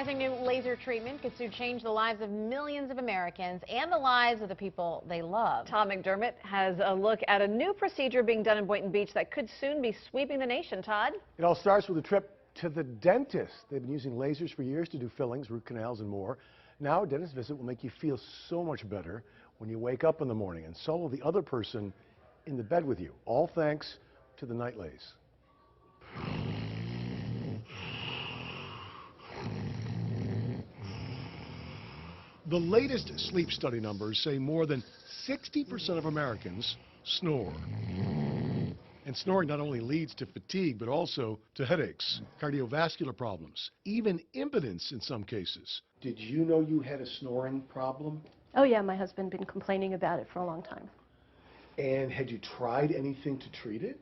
surprising new laser treatment could soon change the lives of millions of Americans and the lives of the people they love. Todd McDermott has a look at a new procedure being done in Boynton Beach that could soon be sweeping the nation. Todd? It all starts with a trip to the dentist. They've been using lasers for years to do fillings, root canals, and more. Now a dentist visit will make you feel so much better when you wake up in the morning, and so will the other person in the bed with you, all thanks to the NightLase. The latest sleep study numbers say more than 60% of Americans snore. And snoring not only leads to fatigue, but also to headaches, cardiovascular problems, even impotence in some cases. Did you know you had a snoring problem? Oh yeah, my husband been complaining about it for a long time. And had you tried anything to treat it?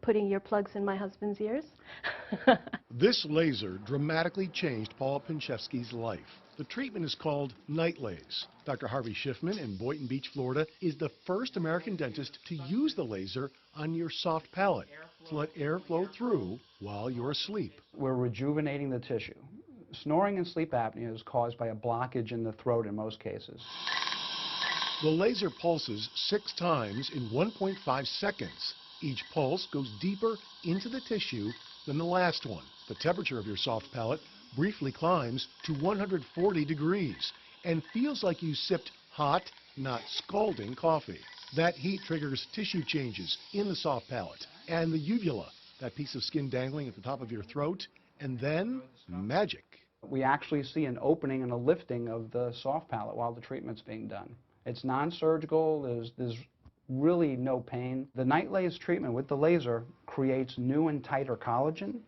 Putting earplugs in my husband's ears. This laser dramatically changed Paula Pinchevsky's life. The treatment is called NightLase. Dr. Harvey Schiffman in Boynton Beach, Florida, is the first American dentist to use the laser on your soft palate to let air flow through while you're asleep. We're rejuvenating the tissue. Snoring and sleep apnea is caused by a blockage in the throat in most cases. The laser pulses 6 times in 1.5 seconds. Each pulse goes deeper into the tissue than the last one. The temperature of your soft palate briefly climbs to 140 degrees and feels like you sipped hot, not scalding coffee. That heat triggers tissue changes in the soft palate and the uvula, that piece of skin dangling at the top of your throat, and then magic. We actually see an opening and a lifting of the soft palate while the treatment's being done. It's non-surgical, there's really no pain. The NightLase treatment with the laser creates new and tighter collagen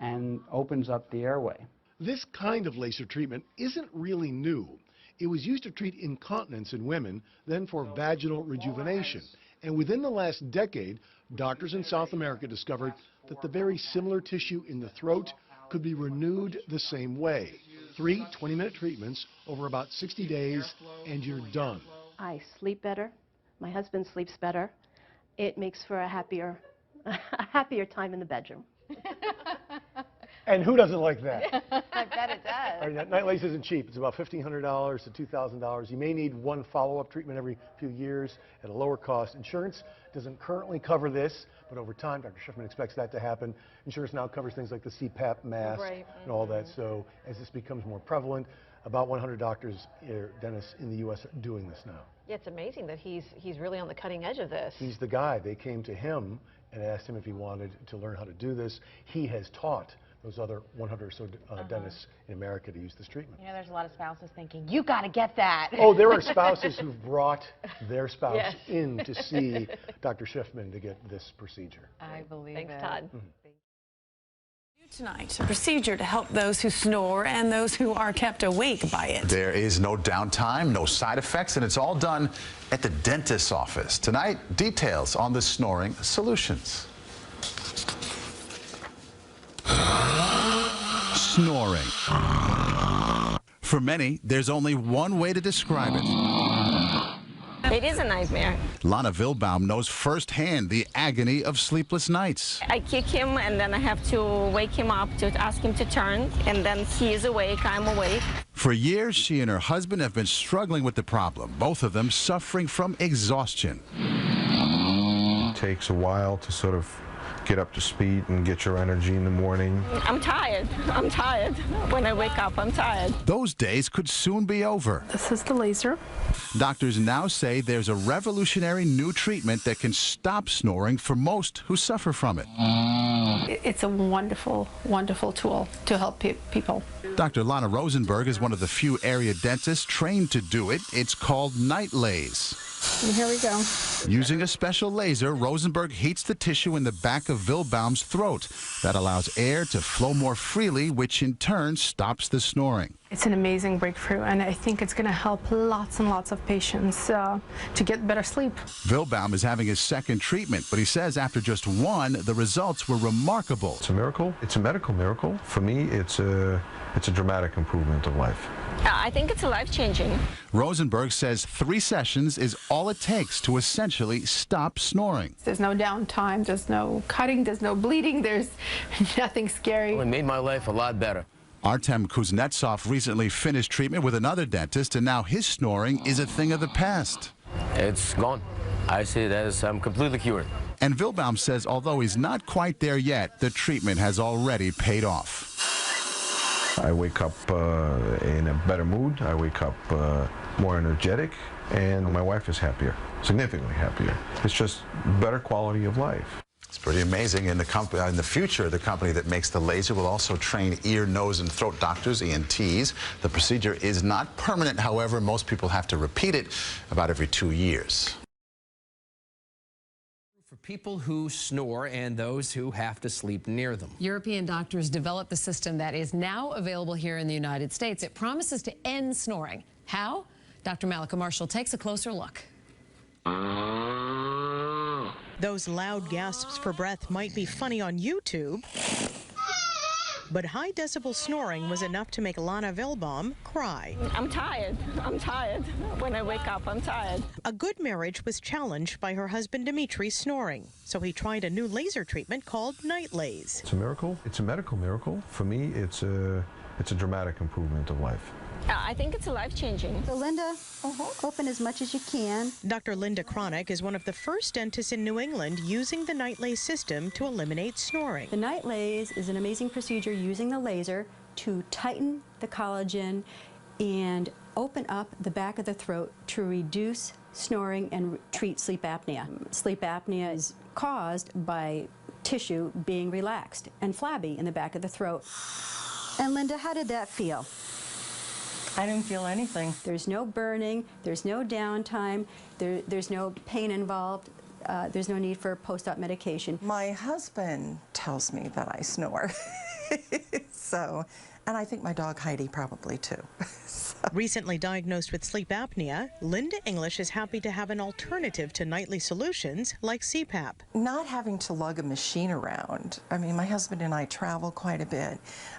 and opens up the airway. This kind of laser treatment isn't really new. It was used to treat incontinence in women, then for vaginal rejuvenation. And within the last decade, doctors in South America discovered that the very similar tissue in the throat could be renewed the same way. 3 20-minute treatments over about 60 days, and you're done. I sleep better. My husband sleeps better. It makes for a happier time in the bedroom. And who doesn't like that? I bet it does. All right, NightLase isn't cheap. It's about $1,500 to $2,000. You may need one follow-up treatment every few years at a lower cost. Insurance doesn't currently cover this, but over time, Dr. Schiffman expects that to happen. Insurance now covers things like the CPAP mask and all that. So as this becomes more prevalent, about 100 doctors or dentists in the U.S. are doing this now. Yeah, it's amazing that he's really on the cutting edge of this. He's the guy. They came to him and asked him if he wanted to learn how to do this. He has taught those other 100 or so dentists in America to use this treatment. You know, there's a lot of spouses thinking, you got to get that. Oh, there are spouses who've brought their spouse in to see Dr. Schiffman to get this procedure. I believe it. Thanks, Todd. Tonight, a procedure to help those who snore and those who are kept awake by it. There is no downtime, no side effects, and it's all done at the dentist's office. Tonight, details on the snoring solutions. Snoring. For many, there's only one way to describe it. It is a nightmare. Lana Vilbaum knows firsthand the agony of sleepless nights. I kick him, and then I have to wake him up to ask him to turn, and then he is awake, I'm awake. For years, she and her husband have been struggling with the problem, both of them suffering from exhaustion. It takes a while to sort of get up to speed and get your energy in the morning. I'm tired. I'm tired. When I wake up, I'm tired. Those days could soon be over. This is the laser. Doctors now say there's a revolutionary new treatment that can stop snoring for most who suffer from it. It's a wonderful, wonderful tool to help people. Dr. Lana Rosenberg is one of the few area dentists trained to do it. It's called NightLase. And here we go. Using a special laser, Rosenberg heats the tissue in the back of Vilbaum's throat. That allows air to flow more freely, which in turn stops the snoring. It's an amazing breakthrough, and I think it's going to help lots and lots of patients to get better sleep. Vilbaum is having his second treatment, but he says after just one, the results were remarkable. It's a miracle. It's a medical miracle. For me, it's a dramatic improvement of life. I think it's life-changing. Rosenberg says 3 sessions is all it takes to essentially stop snoring. There's no downtime, there's no cutting, there's no bleeding, there's nothing scary. It made my life a lot better. Artem Kuznetsov recently finished treatment with another dentist, and now his snoring is a thing of the past. It's gone. I see it as I'm completely cured. And Wilbaum says although he's not quite there yet, the treatment has already paid off. I wake up in a better mood. I wake up more energetic, and my wife is happier, significantly happier. It's just better quality of life. It's pretty amazing. In the future, the company that makes the laser will also train ear, nose, and throat doctors, ENTs. The procedure is not permanent, however. Most people have to repeat it about every 2 years. For people who snore and those who have to sleep near them. European doctors developed the system that is now available here in the United States. It promises to end snoring. How? Dr. Malika Marshall takes a closer look. Those loud gasps for breath might be funny on YouTube, but high decibel snoring was enough to make Lana Wilbaum cry. I'm tired. I'm tired. When I wake up, I'm tired. A good marriage was challenged by her husband Dimitri's snoring, so he tried a new laser treatment called NightLase. It's a miracle. It's a medical miracle. For me, it's a dramatic improvement of life. I think it's life-changing. So Linda, open as much as you can. Dr. Linda Cronick is one of the first dentists in New England using the NightLase system to eliminate snoring. The NightLase is an amazing procedure using the laser to tighten the collagen and open up the back of the throat to reduce snoring and treat sleep apnea. Sleep apnea is caused by tissue being relaxed and flabby in the back of the throat. And Linda, how did that feel? I didn't feel anything. There's no burning, there's no downtime, there's no pain involved, there's no need for post-op medication. My husband tells me that I snore. And I think my dog Heidi probably too. Recently diagnosed with sleep apnea, Linda English is happy to have an alternative to nightly solutions like CPAP. Not having to lug a machine around. I mean, my husband and I travel quite a bit.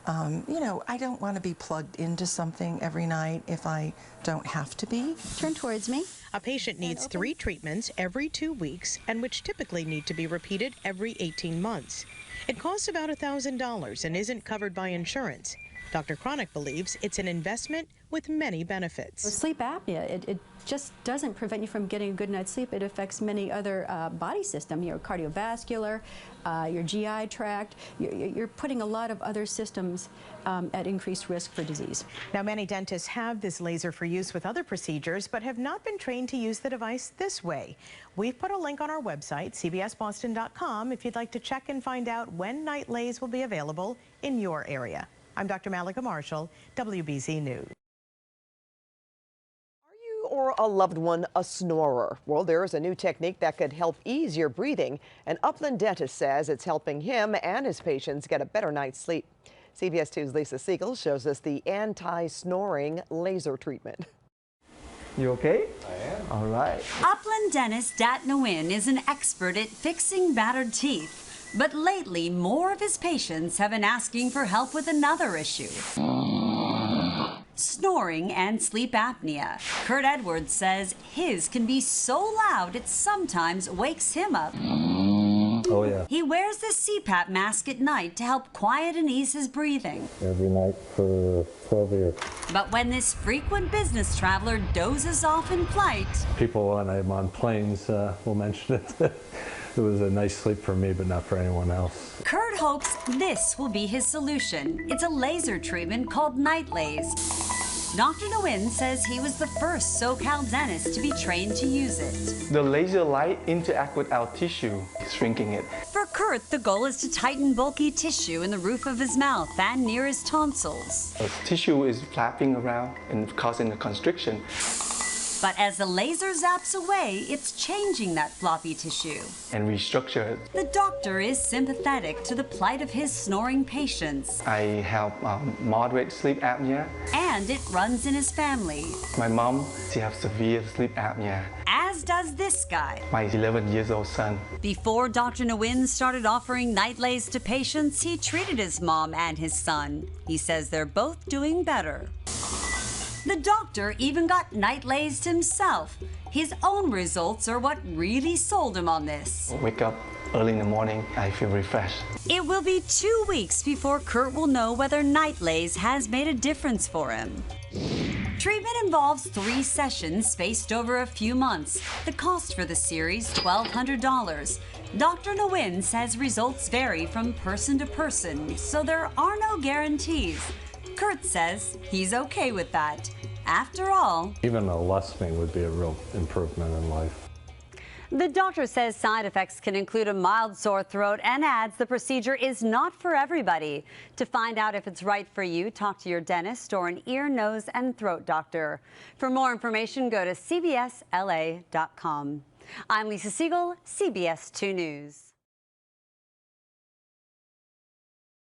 You know, I don't want to be plugged into something every night if I don't have to be. Turn towards me. A patient needs 3 treatments every 2 weeks, and which typically need to be repeated every 18 months. It costs about $1,000 and isn't covered by insurance. Dr. Cronick believes it's an investment with many benefits. With sleep apnea, it just doesn't prevent you from getting a good night's sleep. It affects many other body systems, your cardiovascular, your GI tract. You're putting a lot of other systems at increased risk for disease. Now, many dentists have this laser for use with other procedures, but have not been trained to use the device this way. We've put a link on our website, cbsboston.com, if you'd like to check and find out when NightLase will be available in your area. I'm Dr. Malika Marshall, WBZ News. Or a loved one a snorer? Well, there is a new technique that could help ease your breathing. An Upland dentist says it's helping him and his patients get a better night's sleep. CBS 2's Lisa Siegel shows us the anti-snoring laser treatment. You okay? I am. All right. Upland dentist Dat Nguyen is an expert at fixing battered teeth. But lately, more of his patients have been asking for help with another issue. Snoring and sleep apnea. Kurt Edwards says his can be so loud it sometimes wakes him up. Oh, yeah. He wears the CPAP mask at night to help quiet and ease his breathing. Every night for 12 years. But when this frequent business traveler dozes off in flight... People when I'm on planes will mention it. It was a nice sleep for me, but not for anyone else. Kurt hopes this will be his solution. It's a laser treatment called NightLase. Dr. Nguyen says he was the first SoCal dentist to be trained to use it. The laser light interacts with our tissue, shrinking it. For Kurt, the goal is to tighten bulky tissue in the roof of his mouth and near his tonsils. The tissue is flapping around and causing a constriction. But as the laser zaps away, it's changing that floppy tissue. And restructure it. The doctor is sympathetic to the plight of his snoring patients. I help moderate sleep apnea. And it runs in his family. My mom, she has severe sleep apnea. As does this guy. My 11-year-old son. Before Dr. Nguyen started offering NightLase to patients, he treated his mom and his son. He says they're both doing better. The doctor even got NightLased himself. His own results are what really sold him on this. Wake up early in the morning, I feel refreshed. It will be 2 weeks before Kurt will know whether NightLase has made a difference for him. Treatment involves 3 sessions spaced over a few months. The cost for the series, $1,200. Dr. Nguyen says results vary from person to person, so there are no guarantees. Kurt says he's okay with that. After all, Even a lessening would be a real improvement in life. The doctor says side effects can include a mild sore throat and adds the procedure is not for everybody. To find out if it's right for you, talk to your dentist or an ear, nose, and throat doctor. For more information, go to cbsla.com. I'm Lisa Siegel, CBS 2 News.